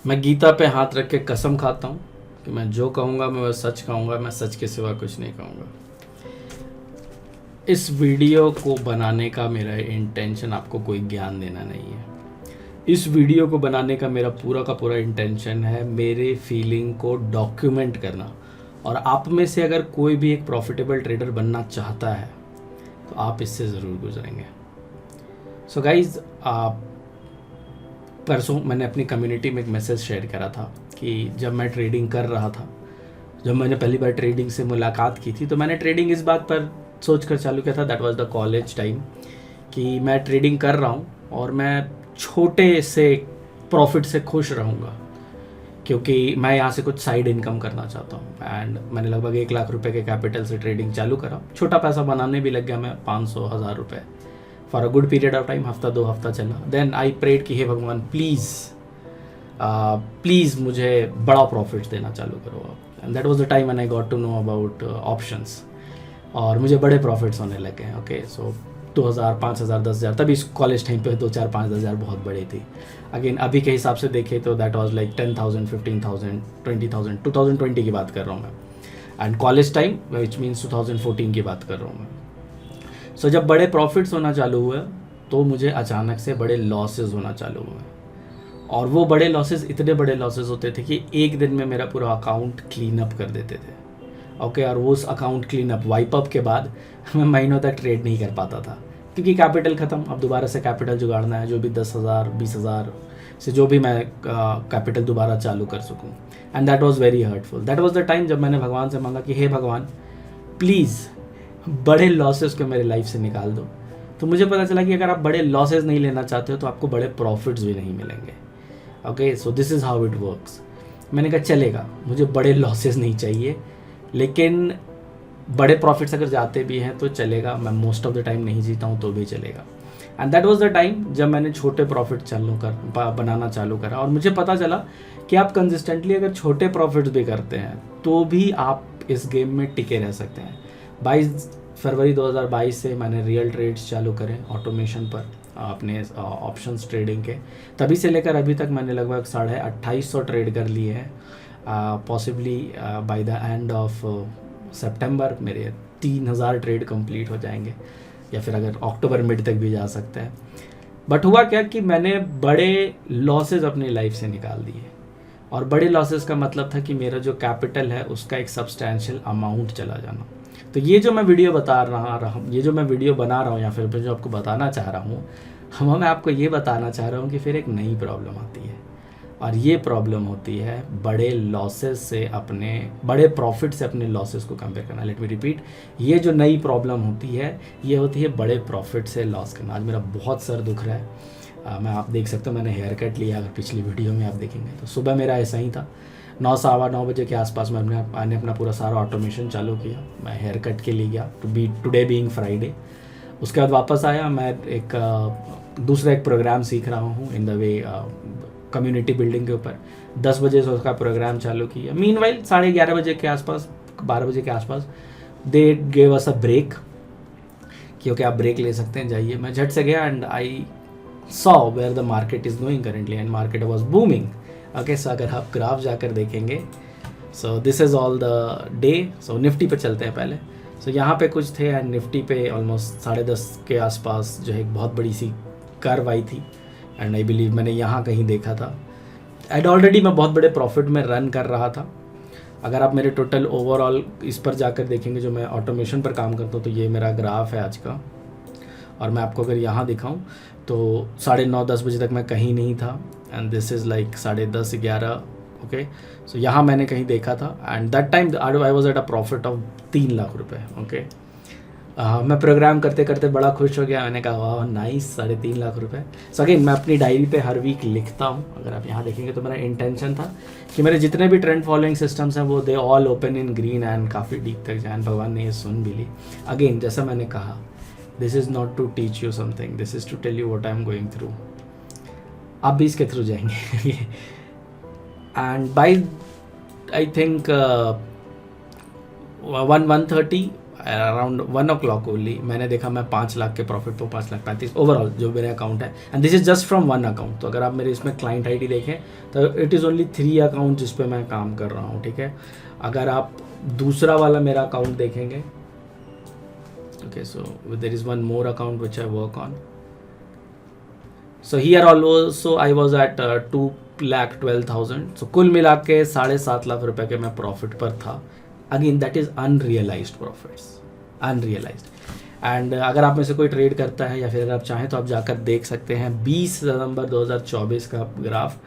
मैं गीता पे हाथ रख के कसम खाता हूँ कि मैं जो कहूँगा मैं वह सच कहूँगा, मैं सच के सिवा कुछ नहीं कहूँगा। इस वीडियो को बनाने का मेरा इंटेंशन आपको कोई ज्ञान देना नहीं है। इस वीडियो को बनाने का मेरा पूरा का पूरा इंटेंशन है मेरे फीलिंग को डॉक्यूमेंट करना। और आप में से अगर कोई भी एक प्रॉफिटेबल ट्रेडर बनना चाहता है तो आप इससे ज़रूर गुजरेंगे। सो गाइज, परसों मैंने अपनी कम्युनिटी में एक मैसेज शेयर करा था कि जब मैं ट्रेडिंग कर रहा था, जब मैंने पहली बार ट्रेडिंग से मुलाकात की थी, तो मैंने ट्रेडिंग इस बात पर सोच कर चालू किया था, that was the college time, कि मैं ट्रेडिंग कर रहा हूँ और मैं छोटे से प्रॉफिट से खुश रहूँगा क्योंकि मैं यहाँ से कुछ साइड इनकम करना चाहता हूँ। एंड मैंने लगभग 1 लाख रुपए के कैपिटल से ट्रेडिंग चालू करा। छोटा पैसा बनाने भी लग गया मैं, 500-1000 रुपये for a good period of time, हफ्ता 2 हफ्ता चला। देन आई प्रेड कि हे भगवान प्लीज़ मुझे बड़ा प्रॉफिट देना चालू करो आप। And that was the time when I got to know about options, और मुझे बड़े प्रॉफिट्स होने लगे हैं। ओके, सो 2000, 5000, 10,000, तभी कॉलेज टाइम पे 2, 4, 5,000 बहुत बड़ी थी। अगेन अभी के हिसाब से देखें तो दैट वाज लाइक 10,000, 15,000, 20,000, 2020 की बात कर रहा हूँ मैं। And college time which means 2014 की बात कर रहा हूँ मैं। सो जब बड़े प्रॉफिट्स होना चालू हुए तो मुझे अचानक से बड़े लॉसेस होना चालू हुए, और वो बड़े लॉसेस इतने बड़े लॉसेस होते थे कि एक दिन में मेरा पूरा अकाउंट क्लीन अप कर देते थे। ओके, और उस account clean up, wipe up के बाद मैं महीनों तक ट्रेड नहीं कर पाता था क्योंकि कैपिटल ख़त्म। अब दोबारा से कैपिटल जुगाड़ना है, जो भी 10,000, 20,000 से जो भी मैं कैपिटल दोबारा चालू कर सकूं। And that was very hurtful. That was the time जब मैंने भगवान से मांगा कि हे भगवान, प्लीज़ बड़े लॉसेस को मेरे लाइफ से निकाल दो। तो मुझे पता चला कि अगर आप बड़े लॉसेस नहीं लेना चाहते हो तो आपको बड़े प्रॉफिट्स भी नहीं मिलेंगे। Okay, so this is how it works. मैंने कहा चलेगा, मुझे बड़े लॉसेस नहीं चाहिए, लेकिन बड़े प्रॉफिट्स अगर जाते भी हैं तो चलेगा। मैं मोस्ट ऑफ द टाइम नहीं जीता हूँ तो भी चलेगा। And that was the time जब मैंने छोटे प्रॉफिट बनाना चालू करा, और मुझे पता चला कि आप कंसिस्टेंटली अगर छोटे प्रॉफिट्स भी करते हैं तो भी आप इस गेम में टिके रह सकते हैं। 22 फरवरी 2022 से मैंने रियल ट्रेड्स चालू करे ऑटोमेशन पर, अपने ऑप्शंस ट्रेडिंग के। तभी से लेकर अभी तक मैंने लगभग 2850 ट्रेड कर लिए हैं। Possibly by the end of सितंबर मेरे 3000 ट्रेड कंप्लीट हो जाएंगे, या फिर अगर अक्टूबर मिड तक भी जा सकते हैं। बट हुआ क्या कि मैंने बड़े लॉसेस अपनी लाइफ से निकाल दिए, और बड़े लॉसेस का मतलब था कि मेरा जो कैपिटल है उसका एक सब्सटैंशियल अमाउंट चला जाना। तो ये जो मैं वीडियो ये जो मैं वीडियो बना रहा हूँ, या फिर जो आपको बताना चाह रहा हूँ, मैं आपको ये बताना चाह रहा हूँ कि फिर एक नई प्रॉब्लम आती है, और ये प्रॉब्लम होती है बड़े लॉसेस से बड़े प्रॉफिट से अपने लॉसेस को कंपेयर करना। लेट मी रिपीट, ये जो नई प्रॉब्लम होती है ये होती है बड़े प्रॉफिट से लॉस करना। आज मेरा बहुत सर दुख रहा है। मैं आप देख सकते हो मैंने हेयर कट लिया, अगर पिछली वीडियो में आप देखेंगे तो सुबह मेरा ऐसा ही था। 9, 9:15 बजे के आसपास मैंने अपना पूरा सारा ऑटोमेशन चालू किया। मैं हेयर कट के लिए गया टुडे बीइंग फ्राइडे। उसके बाद वापस आया, मैं दूसरा एक प्रोग्राम सीख रहा हूँ in the way community building के ऊपर। 10 बजे से उसका प्रोग्राम चालू किया। मीनवाइल 11:30 बजे के आसपास, 12 बजे के आसपास they gave us a break, क्योंकि आप ब्रेक ले सकते हैं, जाइए। मैं झट से गया and I saw where the market is going currently, and market was booming. Okay, so अगर आप ग्राफ जाकर देखेंगे, so this is all the day. So Nifty पे चलते हैं पहले। सो यहाँ पे कुछ थे, एंड निफ्टी पे ऑलमोस्ट 10:30 के आसपास जो है एक बहुत बड़ी सी कर्व आई थी, एंड आई बिलीव मैंने यहाँ कहीं देखा था। एंड ऑलरेडी मैं बहुत बड़े प्रॉफिट में रन कर रहा था। अगर आप मेरे टोटल ओवरऑल इस पर जाकर देखेंगे, जो मैं ऑटोमेशन पर काम करता हूँ, तो ये मेरा ग्राफ है आज का। और मैं आपको अगर यहाँ दिखाऊं तो 9:30, 10 बजे तक मैं कहीं नहीं था, and this is like 10:30, 11। Okay, so यहाँ मैंने कहीं देखा था, and that time I was at a profit of 3 lakh रुपये। ओके, मैं प्रोग्राम करते करते बड़ा खुश हो गया। मैंने कहा वाह नाइस, 3.5 लाख रुपए। सो अगेन मैं अपनी डायरी पे हर वीक लिखता हूँ। अगर आप यहाँ देखेंगे तो मेरा इंटेंशन था कि मेरे जितने भी ट्रेंड फॉलोइंग सिस्टम्स हैं वो they all open in green, and काफ़ी डीप तक जाए। भगवान ने ये सुन भी ली। अगेन जैसा मैंने कहा, this is not to teach you something, this is to tell you what I am going through. आप भी इसके थ्रू जाएंगे। And by I think 1:30 around 1 o'clock only मैंने देखा मैं 5 लाख के प्रॉफिट पे, 5,35,000 ओवरऑल जो मेरे अकाउंट है, and this is just from one account. तो अगर आप मेरे इसमें क्लाइंट आईडी देखें तो इट इज़ ओनली 3 अकाउंट जिस पे मैं काम कर रहा हूँ, ठीक है। अगर आप दूसरा वाला मेरा अकाउंट देखेंगे, okay, so there is one more account which I work on. So here also I was at 2,12,000। So कुल मिला के 7.5 लाख रुपए के मैं प्रॉफिट पर था। Again that is unrealised profits, unrealised. And अगर आप में से कोई ट्रेड करता है या फिर अगर आप चाहें तो आप जाकर देख सकते हैं 20 नवंबर 2024 का ग्राफ।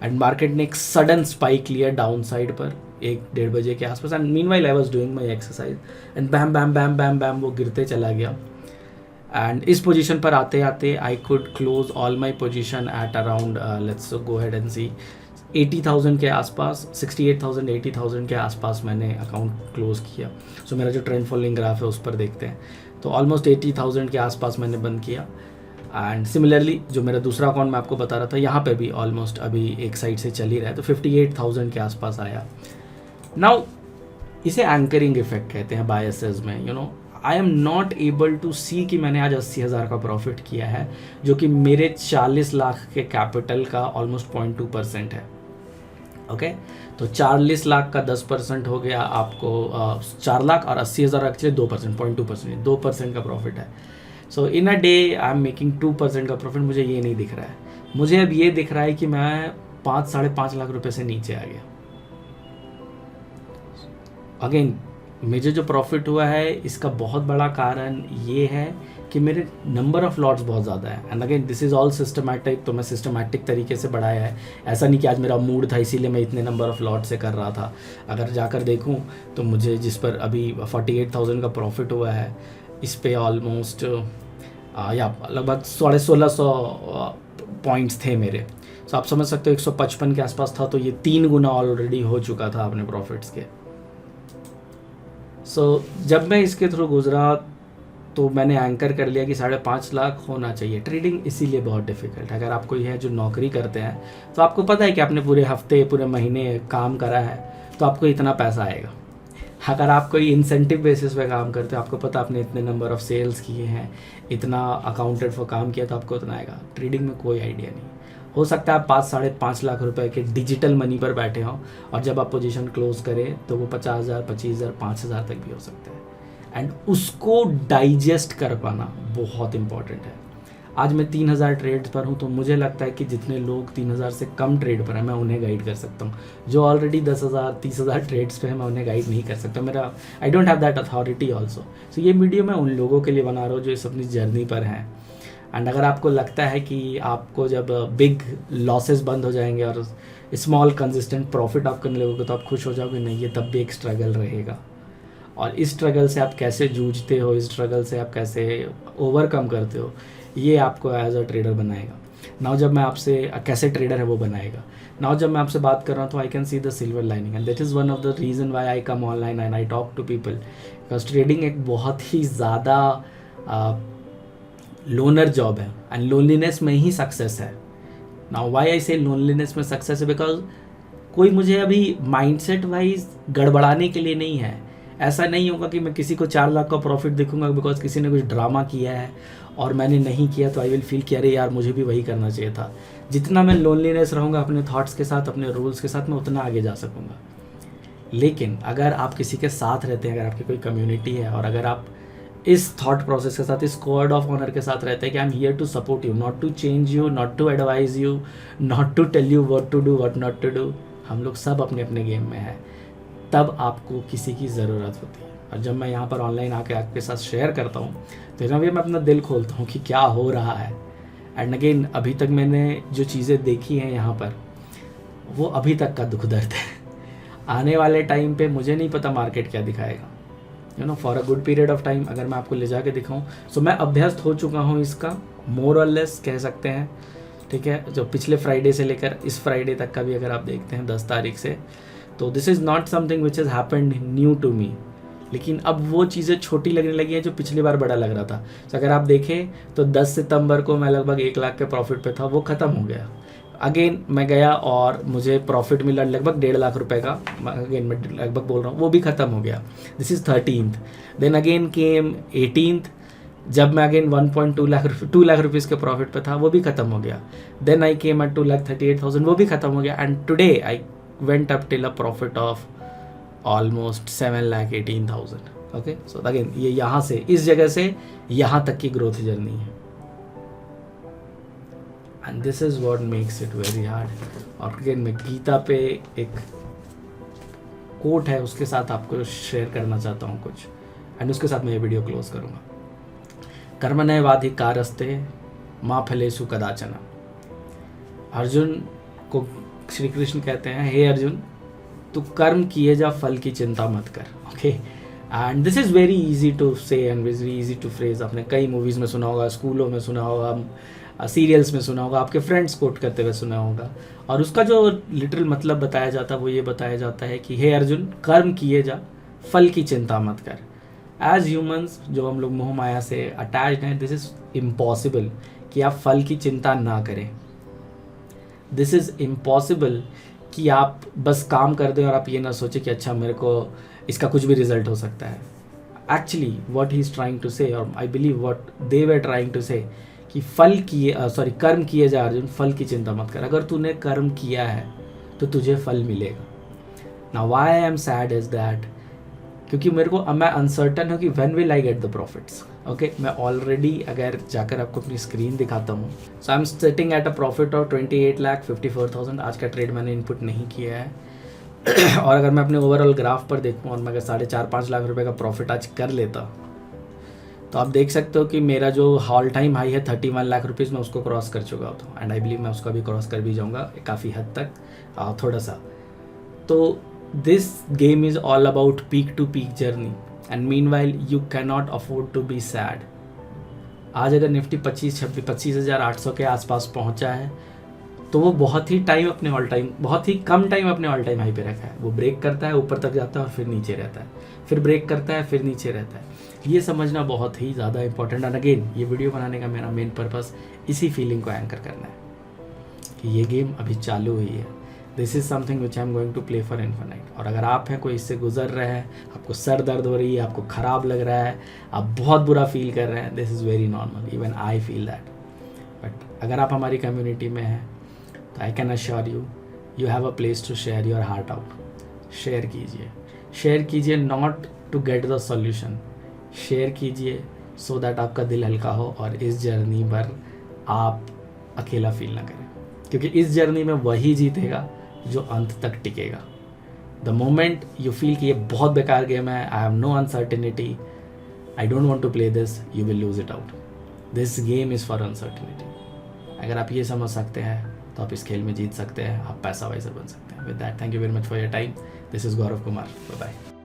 एंड मार्केट ने एक सडन स्पाइक लिया डाउन साइड पर 1-1:30 बजे के आसपास, and meanwhile I was doing my exercise and bam bam bam bam bam वो गिरते चला गया। एंड इस पोजीशन पर आते आते I could close all my position at around let's go ahead and see 80,000 के आसपास, 68,000 80,000 के आसपास मैंने अकाउंट क्लोज किया। सो मेरा जो ट्रेंड फॉलोइंग ग्राफ है उस पर देखते हैं तो ऑलमोस्ट 80,000 के आसपास मैंने बंद किया। एंड सिमिलरली जो मेरा दूसरा अकाउंट मैं आपको बता रहा था यहाँ पे भी ऑलमोस्ट अभी एक साइड से चल ही रहा है, तो 58,000 के आसपास आया। नाउ इसे एंकरिंग इफेक्ट कहते हैं बायसेस में, you know I am not able to see कि मैंने आज 80,000 का प्रॉफिट किया है, जो कि मेरे 40 लाख के कैपिटल का ऑलमोस्ट 0.2% है। ओके तो 40 लाख का 10% हो गया आपको 4 लाख, और 80,000 एक्चुअली 2%, 0.2%, 2% का प्रॉफिट है। So in a day I am making 2% का प्रॉफिट। मुझे ये नहीं दिख रहा है, मुझे अब ये दिख रहा है कि मैं 5-5.5 लाख रुपए से नीचे आ गया। अगेन मुझे जो प्रॉफिट हुआ है इसका बहुत बड़ा कारण ये है कि मेरे नंबर ऑफ लॉट्स बहुत ज़्यादा है। And again this is all systematic, तो मैं सिस्टमैटिक तरीके से बढ़ाया है। ऐसा नहीं कि आज मेरा मूड था इसीलिए मैं इतने नंबर ऑफ लॉट से कर रहा था। अगर जाकर देखूं तो मुझे जिस पर अभी 48,000 का प्रॉफिट हुआ है इस पे ऑलमोस्ट या लगभग 1650 पॉइंट्स थे मेरे। तो आप समझ सकते हो 155 के आसपास था, तो ये 3 गुना ऑलरेडी हो चुका था अपने प्रॉफिट्स के। सो जब मैं इसके थ्रू गुजरा तो मैंने एंकर कर लिया कि 5.5 लाख होना चाहिए। ट्रेडिंग इसीलिए बहुत डिफ़िकल्ट है। अगर आप कोई है जो नौकरी करते हैं तो आपको पता है कि आपने पूरे हफ्ते पूरे महीने काम करा है तो आपको इतना पैसा आएगा। अगर आप कोई इंसेंटिव बेसिस पे काम करते हो, आपको पता आपने इतने नंबर ऑफ़ सेल्स किए हैं, इतना अकाउंटेड फॉर काम किया, तो आपको उतना आएगा। ट्रेडिंग में कोई आइडिया नहीं। हो सकता है आप 5-5.5 लाख रुपए के डिजिटल मनी पर बैठे हों और जब आप पोजीशन क्लोज करें तो वो 50,000, 25,000, 5,000 तक भी हो सकते हैं। एंड उसको डाइजेस्ट कर पाना बहुत इंपॉर्टेंट है। आज मैं 3,000 ट्रेड्स पर हूँ, तो मुझे लगता है कि जितने लोग 3,000 से कम ट्रेड पर हैं मैं उन्हें गाइड कर सकता हूँ। जो ऑलरेडी 10,000 30,000 ट्रेड्स पे है मैं उन्हें गाइड नहीं कर सकता। मेरा I don't have that authority also. So ये वीडियो मैं उन लोगों के लिए बना रहा हूँ जो इस अपनी जर्नी पर हैं। एंड अगर आपको लगता है कि आपको जब बिग लॉसेस बंद हो जाएंगे और स्मॉल कंसिस्टेंट प्रॉफिट आप करने लगोगे तो आप खुश हो जाओगे, नहीं, ये तब भी एक स्ट्रगल रहेगा। और इस स्ट्रगल से आप कैसे जूझते हो, इस स्ट्रगल से आप कैसे ओवरकम करते हो, ये आपको एज अ ट्रेडर बनाएगा। नाउ जब मैं आपसे कैसे ट्रेडर है वो बनाएगा। नाउ जब मैं आपसे बात कर रहा हूँ तो I can see the silver lining, and that is one of the reason why I come online and I talk to people, because trading एक बहुत ही ज़्यादा लोनर जॉब है एंड लोनलीनेस में ही सक्सेस है। Now why I say loneliness में success है, बिकॉज कोई मुझे अभी माइंडसेट वाइज गड़बड़ाने के लिए नहीं है। ऐसा नहीं होगा कि मैं किसी को 4 लाख का प्रॉफिट देखूंगा बिकॉज किसी ने कुछ ड्रामा किया है और मैंने नहीं किया तो आई विल फील कि अरे यार मुझे भी वही करना चाहिए था। जितना मैं लोनलीनेस रहूँगा अपने थॉट्स के साथ, अपने रूल्स के साथ, मैं उतना आगे जा सकूँगा। लेकिन अगर आप किसी के साथ रहते हैं, अगर आपकी कोई कम्युनिटी है और अगर आप इस थॉट प्रोसेस के साथ, इस कोड ऑफ ऑनर के साथ रहते हैं कि I am here to support you, not to change you, not to advise you, not to tell you what to do what not to do, हम लोग सब अपने अपने गेम में हैं, तब आपको किसी की ज़रूरत होती है। और जब मैं यहाँ पर ऑनलाइन आके आपके साथ शेयर करता हूँ तो यहाँ भी मैं अपना दिल खोलता हूँ कि क्या हो रहा है। एंड अगेन अभी तक मैंने जो चीज़ें देखी हैं यहाँ पर वो अभी तक का दुख दर्द है। आने वाले टाइम पे मुझे नहीं पता मार्केट क्या दिखाएगा, you know, for a good period of time अगर मैं आपको ले जाके दिखाऊँ। सो मैं अभ्यस्त हो चुका हूँ इसका, मोर और लेस कह सकते हैं, ठीक है। जो पिछले फ्राइडे से लेकर इस फ्राइडे तक का भी अगर आप देखते हैं 10 तारीख से, तो this is not something which is happened new to me. लेकिन अब वो चीज़ें छोटी लगने लगी हैं जो पिछली बार बड़ा लग रहा था। तो अगर आप देखें तो 10 सितंबर को मैं लगभग 1 लाख के प्रॉफिट पे था, वो ख़त्म हो गया। अगेन मैं गया और मुझे प्रॉफिट मिला लगभग 1.5 लाख रुपए का, अगेन मैं लगभग बोल रहा हूँ, वो भी ख़त्म हो गया. This is 13th. Then again came 18th, जब मैं अगेन 2 लाख रुपीज़ के प्रॉफिट पे था, वो भी ख़त्म हो गया. देन आई केम एट 2,38,000, वो भी ख़त्म हो गया. And today I went up till a profit of almost 7,18,000. Okay, so again ये यहाँ से, इस जगह से यहाँ तक की ग्रोथ जर्नी है. And this is what makes it very hard. और अगेन मैं गीता पे एक कोट है, उसके साथ आपको शेयर करना चाहता हूँ कुछ, एंड उसके साथ मैं ये वीडियो क्लोज करूँगा. कर्मण्येवाधिकारस्ते मा फलेषु कदाचन. अर्जुन को श्री कृष्ण कहते हैं, हे अर्जुन, तू कर्म किए जा, फल की चिंता मत कर. Okay, and this is very easy to say and very easy to phrase. आपने कई मूवीज़ में सुना होगा, स्कूलों में सुना होगा, सीरियल्स में सुना होगा, आपके फ्रेंड्स कोट करते हुए सुना होगा. और उसका जो लिटरल मतलब बताया जाता है वो ये बताया जाता है कि हे अर्जुन, कर्म किए जा, फल की चिंता मत कर. एज ह्यूमंस, जो हम लोग मोह माया से अटैच्ड हैं, दिस इज़ इम्पॉसिबल कि आप फल की चिंता ना करें. दिस इज़ इम्पॉसिबल कि आप बस काम कर दें और आप ये ना सोचें कि अच्छा मेरे को इसका कुछ भी रिजल्ट हो सकता है. Actually what he is trying to say, और I believe what they were trying to say, कि कर्म किए जा अर्जुन, फल की चिंता मत कर. अगर तूने कर्म किया है तो तुझे फल मिलेगा. Now why I am sad is that, क्योंकि मेरे को मैं अनसर्टन हूँ कि when will I get the profits. Okay, मैं ऑलरेडी अगर जाकर आपको अपनी स्क्रीन दिखाता हूँ, so I am sitting at a profit of 28,54,000. आज का ट्रेड मैंने इनपुट नहीं किया है. और अगर मैं अपने ओवरऑल ग्राफ पर देखूँ और मैं अगर 4.5-5 लाख रुपए का प्रॉफिट आज कर लेता, तो आप देख सकते हो कि मेरा जो ऑल टाइम हाई है 31 लाख रुपीज़, मैं उसको क्रॉस कर चुका होता. एंड आई बिलीव मैं उसका भी क्रॉस कर भी जाऊँगा काफ़ी हद तक, थोड़ा सा. तो this game is all about peak to peak journey, and meanwhile you can not afford to be sad. आज अगर निफ्टी 25,800 के आसपास पहुंचा है, तो वो बहुत ही कम टाइम अपने ऑल टाइम हाई पे रखा है. वो ब्रेक करता है, ऊपर तक जाता है और फिर नीचे रहता है, फिर ब्रेक करता है, फिर नीचे रहता है. ये समझना बहुत ही ज़्यादा इंपॉर्टेंट. एंड अगेन ये वीडियो बनाने का मेरा मेन पर्पस इसी फीलिंग को एंकर करना है कि ये गेम अभी चालू हुई है. This is something which I am going to play for infinite. और अगर आप हैं, कोई इससे गुजर रहे हैं, आपको सर दर्द हो रही है, आपको ख़राब लग रहा है, आप बहुत बुरा फील कर रहे हैं, this is very normal. Even I feel that. But अगर आप हमारी कम्युनिटी में हैं, तो I can assure you, you have a place to share your heart out. Share कीजिए not to get the solution. Share कीजिए सो दैट आपका दिल हल्का हो और इस जर्नी पर आप अकेला फील ना करें, क्योंकि इस जर्नी में वही जीतेगा जो अंत तक टिकेगा. द मोमेंट यू फील कि ये बहुत बेकार गेम है, I have no uncertainty, I don't want to play this, you will lose it out. This game is for uncertainty. अगर आप ये समझ सकते हैं तो आप इस खेल में जीत सकते हैं, आप पैसा वाइजर बन सकते हैं. With that, thank you very much for your time. This is Gaurav Kumar. Bye bye.